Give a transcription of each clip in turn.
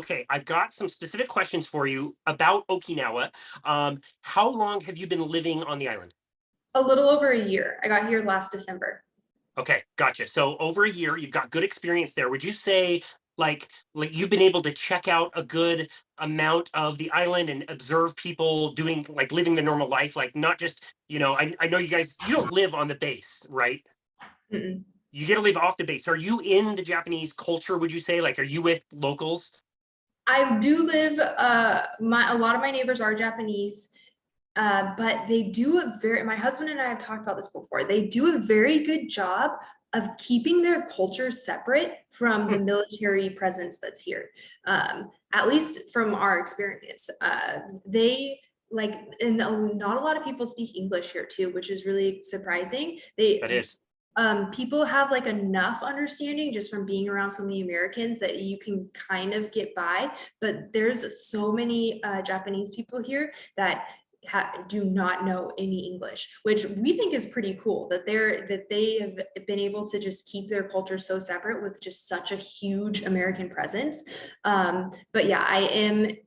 Okay, I've got some specific questions for you about Okinawa. How long have you been living on the island? A little over a year. I got here last December. Okay, gotcha. So over a year, you've got good experience there. Would you say like you've been able to check out a good amount of the island and observe people doing like living the normal life, like not just, I know you don't live on the base, right? Mm-mm. You get to live off the base. Are you in the Japanese culture, would you say? Like, are you with locals? I do live, a lot of my neighbors are Japanese, but they do my husband and I have talked about this before. They do a very good job of keeping their culture separate from the Hmm, military presence that's here. At least from our experience. They like, and not a lot of people speak English here too, which is really surprising. that is. People have like enough understanding just from being around so many Americans that you can kind of get by. But there's so many Japanese people here that do not know any English, which we think is pretty cool that they have been able to just keep their culture so separate with just such a huge American presence. But yeah, I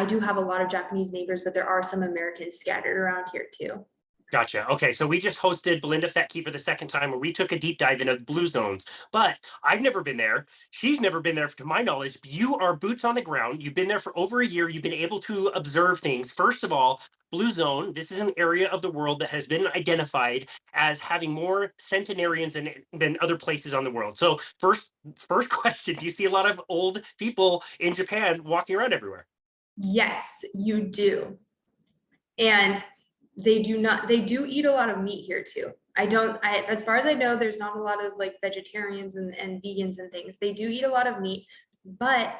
do have a lot of Japanese neighbors, but there are some Americans scattered around here too. Gotcha. Okay, so we just hosted Belinda Fetke for the second time, where we took a deep dive into blue zones. But I've never been there. She's never been there, to my knowledge. You are boots on the ground. You've been there for over a year. You've been able to observe things. First of all, blue zone. This is an area of the world that has been identified as having more centenarians than other places on the world. So first question: do you see a lot of old people in Japan walking around everywhere? Yes, you do. And they do eat a lot of meat here too. As far as I know, there's not a lot of like vegetarians and vegans and things. They do eat a lot of meat, but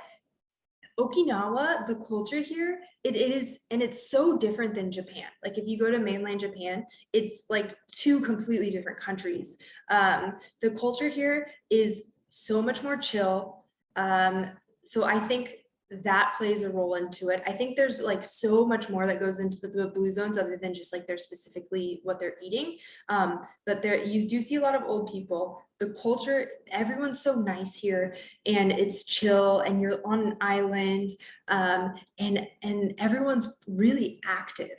Okinawa, the culture here, it is, and it's so different than Japan. Like if you go to mainland Japan, it's like two completely different countries. The culture here is so much more chill. So I think that plays a role into it. I think there's like so much more that goes into the blue zones other than just like they're specifically what they're eating. But there you do see a lot of old people. The culture, everyone's so nice here and it's chill and you're on an island, and everyone's really active.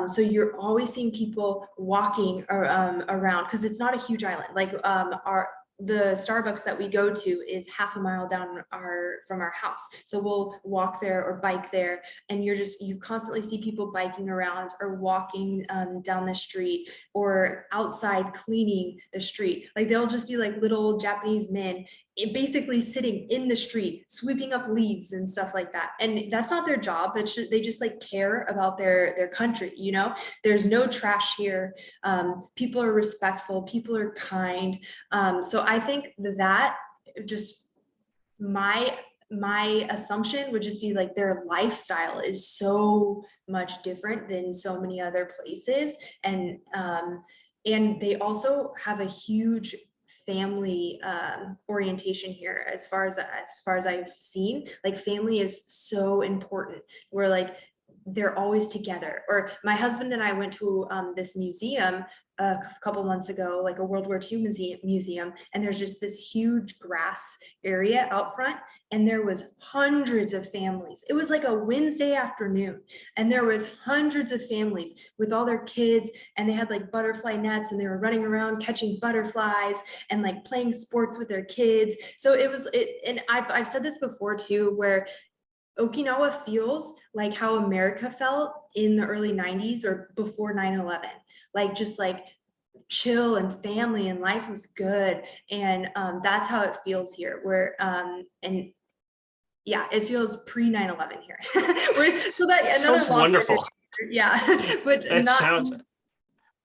So you're always seeing people walking around because it's not a huge island. Like the Starbucks that we go to is half a mile down from our house. So we'll walk there or bike there, and you constantly see people biking around or walking down the street or outside cleaning the street. Like they'll just be like little Japanese men basically sitting in the street sweeping up leaves and stuff like that, and that's not their job. They just like care about their country, there's no trash here. People are respectful, people are kind. So I think that just my my assumption would just be like their lifestyle is so much different than so many other places, and they also have a huge family orientation here. As far as I've seen, like family is so important. We're like they're always together. Or my husband and I went to this museum a couple months ago, like a World War II museum, and there's just this huge grass area out front, and there was hundreds of families. It was like a Wednesday afternoon, and there was hundreds of families with all their kids, and they had like butterfly nets, and they were running around catching butterflies and like playing sports with their kids. So and I've said this before too, where Okinawa feels like how America felt in the early 90s or before 9/11, like just like chill and family and life was good. And that's how it feels here, where and yeah, it feels pre 9/11 here. So that another Sounds long winded, wonderful. yeah, but That not, sounds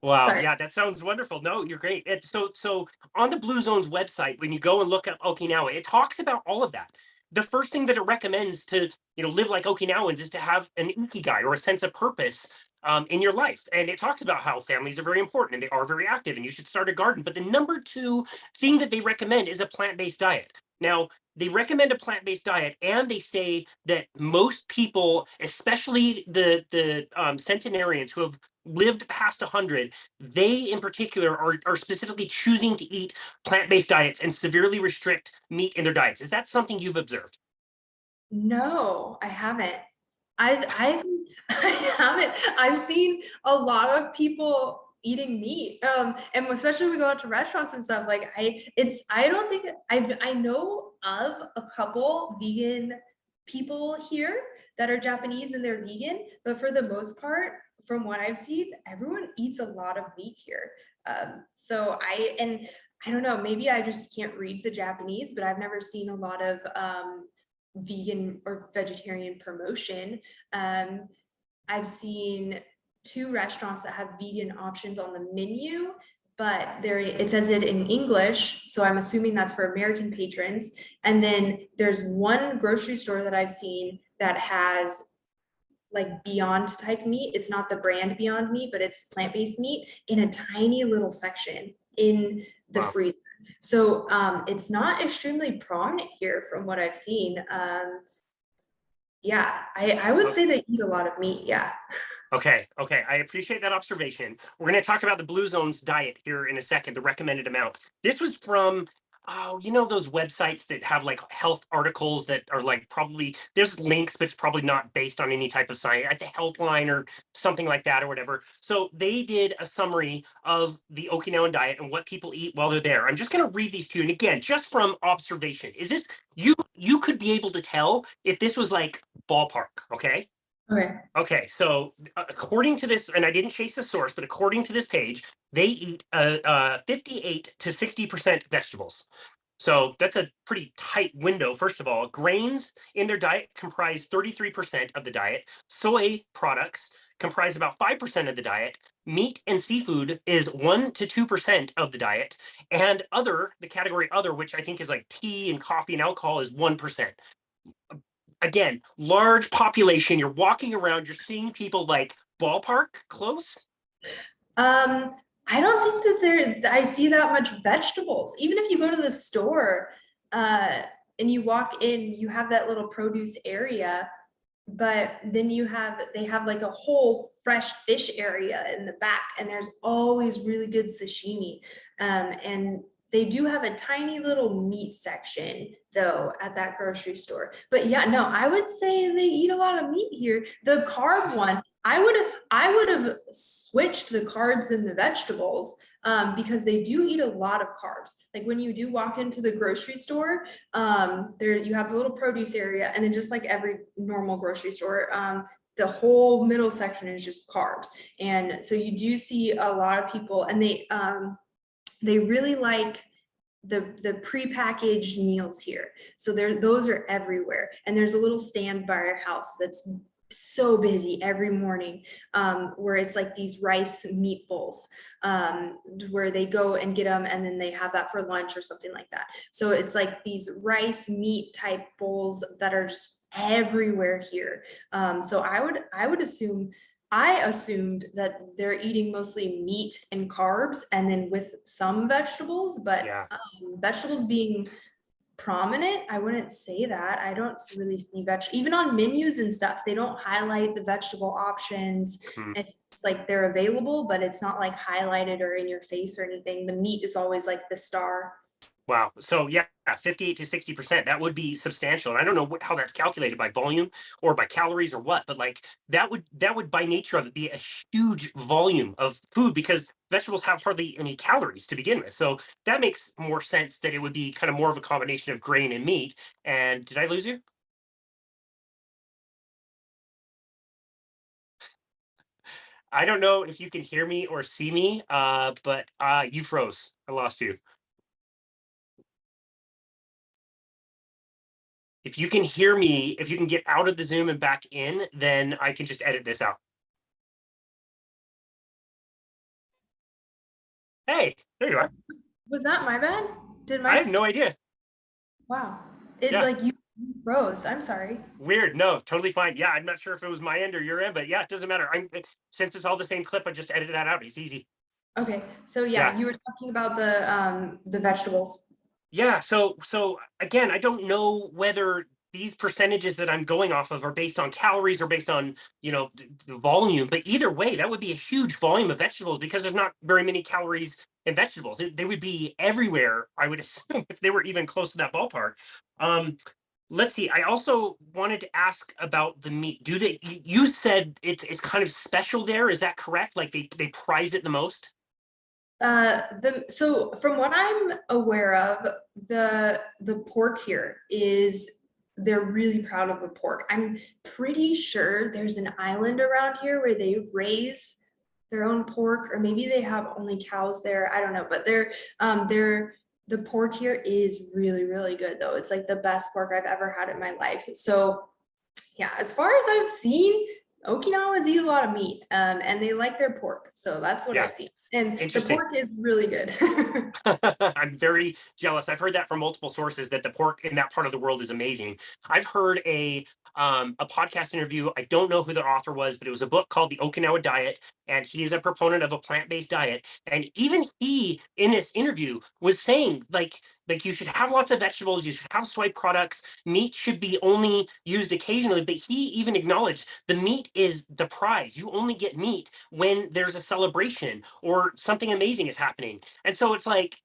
Wow, sorry. yeah, that sounds wonderful. No, you're great. So on the Blue Zones website, when you go and look at Okinawa, it talks about all of that. The first thing that it recommends to, live like Okinawans is to have an ikigai, or a sense of purpose in your life. And it talks about how families are very important and they are very active and you should start a garden. But the number two thing that they recommend is a plant-based diet. Now, they recommend a plant-based diet, and they say that most people, especially the centenarians who have lived past 100, they in particular are specifically choosing to eat plant-based diets and severely restrict meat in their diets. Is that something you've observed? No, I haven't. I've I haven't. I've seen a lot of people eating meat. And especially when we go out to restaurants and stuff, like I don't think I know of a couple vegan people here that are Japanese and they're vegan, but for the most part, from what I've seen, everyone eats a lot of meat here. So I don't know, maybe I just can't read the Japanese, but I've never seen a lot of vegan or vegetarian promotion. I've seen 2 restaurants that have vegan options on the menu, but there it says it in English, so I'm assuming that's for American patrons. And then there's one grocery store that I've seen that has like Beyond type meat. It's not the brand Beyond Meat, but it's plant-based meat in a tiny little section in the Wow. freezer. So it's not extremely prominent here from what I've seen. Yeah, I would say they eat a lot of meat. Yeah. Okay, okay. I appreciate that observation. We're going to talk about the Blue Zone's diet here in a second, the recommended amount. This was from, oh, you know, those websites that have like health articles that are like probably, there's links, but it's probably not based on any type of science, at the Healthline or something like that or whatever. So they did a summary of the Okinawan diet and what people eat while they're there. I'm just going to read these to you. And again, just from observation, is this, you could be able to tell if this was like ballpark, okay? Okay. Okay, so according to this, and I didn't chase the source, but according to this page, they eat 58 to 60% vegetables. So that's a pretty tight window. First of all, grains in their diet comprise 33% of the diet. Soy products comprise about 5% of the diet. Meat and seafood is 1 to 2% of the diet. And other, the category other, which I think is like tea and coffee and alcohol, is 1%. Again, large population. You're walking around, you're seeing people like ballpark close. I don't think that I see that much vegetables. Even if you go to the store, and you walk in, you have that little produce area, but then they have like a whole fresh fish area in the back, and there's always really good sashimi. And they do have a tiny little meat section though at that grocery store. But yeah, no, I would say they eat a lot of meat here. The carb one, I would have switched the carbs and the vegetables, because they do eat a lot of carbs. Like when you do walk into the grocery store, there you have the little produce area, and then just like every normal grocery store, the whole middle section is just carbs. And so you do see a lot of people, and they really like the prepackaged meals here. So those are everywhere. And there's a little stand by our house that's so busy every morning, where it's like these rice meat bowls, where they go and get them and then they have that for lunch or something like that. So it's like these rice meat type bowls that are just everywhere here. So I assumed that they're eating mostly meat and carbs and then with some vegetables, but Yeah. vegetables being prominent, I wouldn't say that. I don't really see even on menus and stuff, they don't highlight the vegetable options. Mhm. It's like they're available, but it's not like highlighted or in your face or anything. The meat is always like the star. Wow. So yeah, 58 to 60%. That would be substantial. And I don't know how that's calculated, by volume or by calories or what, but like that would by nature of it be a huge volume of food, because vegetables have hardly any calories to begin with. So that makes more sense that it would be kind of more of a combination of grain and meat. And did I lose you? I don't know if you can hear me or see me, but you froze. I lost you. If you can hear me, if you can get out of the Zoom and back in, then I can just edit this out. Hey, there you are. Was that my bad? I have no idea. Wow. It Yeah, like you froze. I'm sorry. weird. No, totally fine. Yeah, I'm not sure if it was my end or your end, but yeah, it doesn't matter. Since it's all the same clip, I just edited that out. It's easy. Okay. So Yeah. yeah, you were talking about the vegetables. Yeah. So again, I don't know whether these percentages that I'm going off of are based on calories or based on, the volume. But either way, that would be a huge volume of vegetables because there's not very many calories in vegetables. They would be everywhere, I would assume, if they were even close to that ballpark. Um, let's see. I also wanted to ask about the meat. Do they? You said it's kind of special there. Is that correct? Like they prize it the most? So from what I'm aware of, the pork here is they're really proud of the pork. I'm pretty sure there's an island around here where they raise their own pork, or maybe they have only cows there. I don't know, but the pork here is really, really good though. It's like the best pork I've ever had in my life. So yeah, as far as I've seen, Okinawans eat a lot of meat, and they like their pork. So that's what Yeah, I've seen. And the interesting. pork is really good. I'm very jealous. I've heard that from multiple sources that the pork in that part of the world is amazing. I've heard a podcast interview. I don't know who the author was, but it was a book called The Okinawa Diet, and he's a proponent of a plant-based diet. And even he, in this interview, was saying like you should have lots of vegetables, you should have soy products, meat should be only used occasionally. But he even acknowledged the meat is the prize. You only get meat when there's a celebration or something amazing is happening. And so it's like,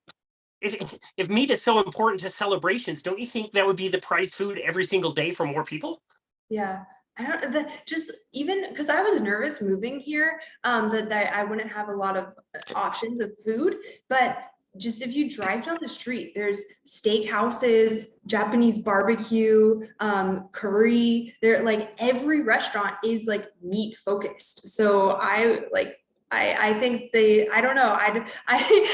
if meat is so important to celebrations, don't you think that would be the prized food every single day for more people? Yeah. I don't just even because I was nervous moving here, that I wouldn't have a lot of options of food, but just if you drive down the street, there's steakhouses, Japanese barbecue, curry. There, like every restaurant is like meat focused. So I think I don't know.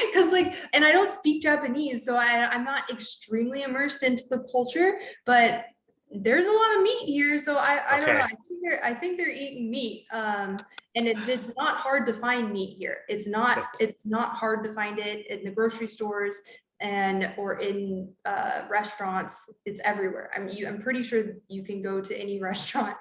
Because like, and I don't speak Japanese, so I'm not extremely immersed into the culture, but there's a lot of meat here. So I don't know. Okay. I think they're eating meat. And it's not hard to find meat here. It's not hard to find it in the grocery stores or in restaurants. It's everywhere. I'm pretty sure you can go to any restaurant.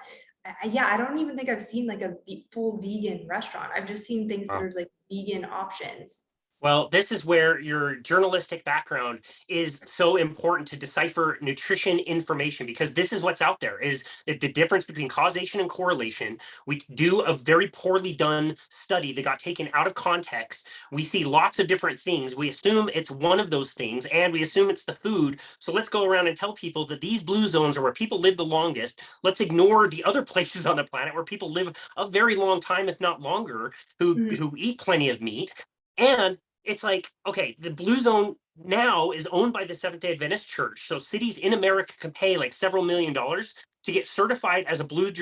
Yeah, I don't even think I've seen like a full vegan restaurant. I've just seen things that Wow. are like vegan options. Well, this is where your journalistic background is so important to decipher nutrition information, because this is what's out there is the difference between causation and correlation. We do a very poorly done study that got taken out of context. We see lots of different things. We assume it's one of those things, and we assume it's the food. So let's go around and tell people that these blue zones are where people live the longest. Let's ignore the other places on the planet where people live a very long time, if not longer, Mhm. who eat plenty of meat. And it's like, okay, the blue zone now is owned by the Seventh-day Adventist Church. So cities in America can pay like several $1 million to get certified as a blue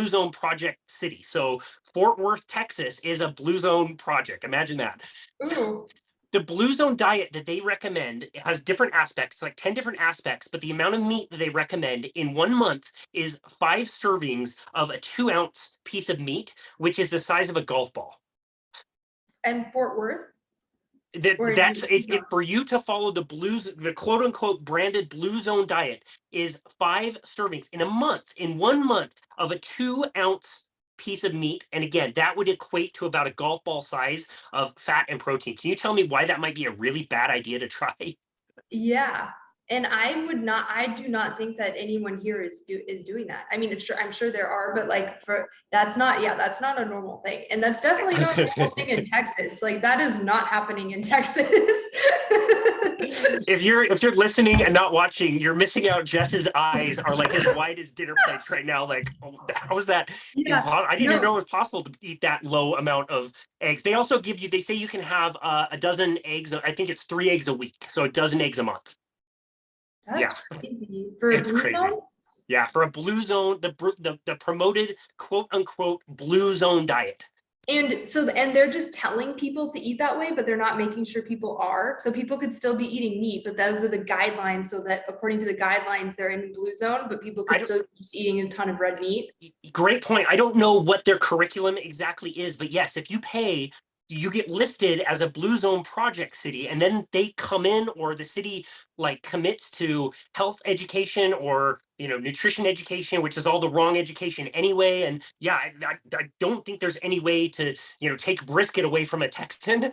zone project city. So Fort Worth, Texas is a blue zone project. Imagine that. Ooh. The blue zone diet that they recommend, it has different aspects, like 10 different aspects, but the amount of meat that they recommend in 1 month is 5 servings of a 2-ounce piece of meat, which is the size of a golf ball. And Fort Worth, or That's no. for you to follow the quote unquote branded blue zone diet is 5 servings in a month, in 1 month, of a 2-ounce piece of meat. And again, that would equate to about a golf ball size of fat and protein. Can you tell me why that might be a really bad idea to try? Yeah. And I do not think that anyone here is doing that. I mean, I'm sure there are, but like that's not a normal thing. And that's definitely not a normal thing in Texas. Like that is not happening in Texas. If you're listening and not watching, you're missing out. Jess's eyes are like as wide as dinner plates right now. Like, oh, how is that Yeah. impossible? I didn't even No, know it was possible to eat that low amount of eggs. They also give you. They say you can have a dozen eggs. I think it's 3 eggs a week, so a dozen eggs a month. that's Yeah, crazy. For a it's blue crazy. zone? Yeah, for a blue zone, the promoted quote unquote blue zone diet. And they're just telling people to eat that way, but they're not making sure people are. So people could still be eating meat, but those are the guidelines. So that according to the guidelines, they're in blue zone, but people I could don't. still be just eating a ton of red meat. Great point. I don't know what their curriculum exactly is, but yes, if you pay, you get listed as a blue zone project city, and then they come in, or the city like commits to health education or nutrition education, which is all the wrong education anyway. And yeah, I don't think there's any way to take brisket away from a Texan.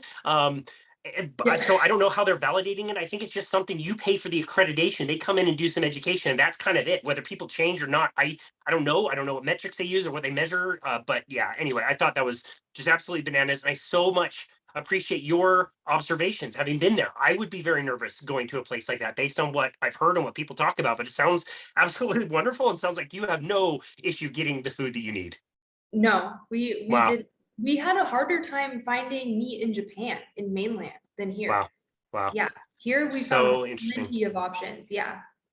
So I don't know how they're validating it. I think it's just something you pay for the accreditation. They come in and do some education, and that's kind of it. Whether people change or not, I don't know. I don't know what metrics they use or what they measure. But yeah, anyway, I thought that was just absolutely bananas, and I so much appreciate your observations having been there. I would be very nervous going to a place like that based on what I've heard and what people talk about. But it sounds absolutely wonderful, and sounds like you have no issue getting the food that you need. No, Wow, we had a harder time finding meat in Japan, in mainland, than here. wow, wow. Yeah, here we found So interesting. plenty of options. Yeah.